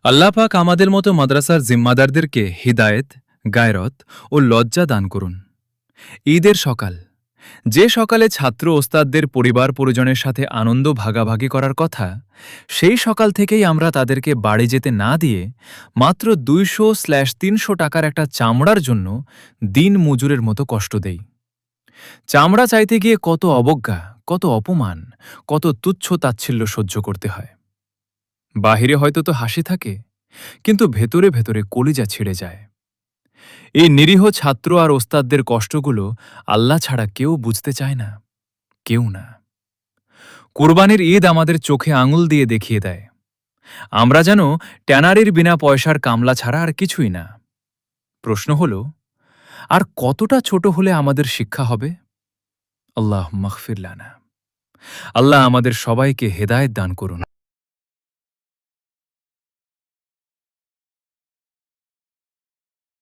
আল্লাহ পাক আমাদের মতো মাদ্রাসার জিম্মাদারদেরকে হিদায়েত, গায়রত ও লজ্জা দান করুন। ঈদের সকাল, যে সকালে ছাত্র ওস্তাদদের পরিবার পরিজনের সাথে আনন্দ ভাগাভাগি করার কথা, সেই সকাল থেকেই আমরা তাদেরকে বাড়ি যেতে না দিয়ে মাত্র 200/300 টাকার একটা চামড়ার জন্য দিন মজুরের মতো কষ্ট দেই। চামড়া চাইতে গিয়ে কত অবজ্ঞা, কত অপমান, কত তুচ্ছ তাচ্ছিল্য সহ্য করতে হয়। বাহিরে হয়তো তো হাসি থাকে, কিন্তু ভেতরে ভেতরে কলিজা ছিঁড়ে যায়। এই নিরীহ ছাত্র আর ওস্তাদদের কষ্টগুলো আল্লাহ ছাড়া কেউ বুঝতে চায় না, কেউ না। কুরবানির ঈদ আমাদের চোখে আঙুল দিয়ে দেখিয়ে দেয় আমরা যেন ট্যানারির বিনা পয়সার কামলা ছাড়া আর কিছুই না। প্রশ্ন হল, আর কতটা ছোট হলে আমাদের শিক্ষা হবে? আল্লাহ মাগফির লানা। আল্লাহ আমাদের সবাইকে হেদায়েত দান করুন।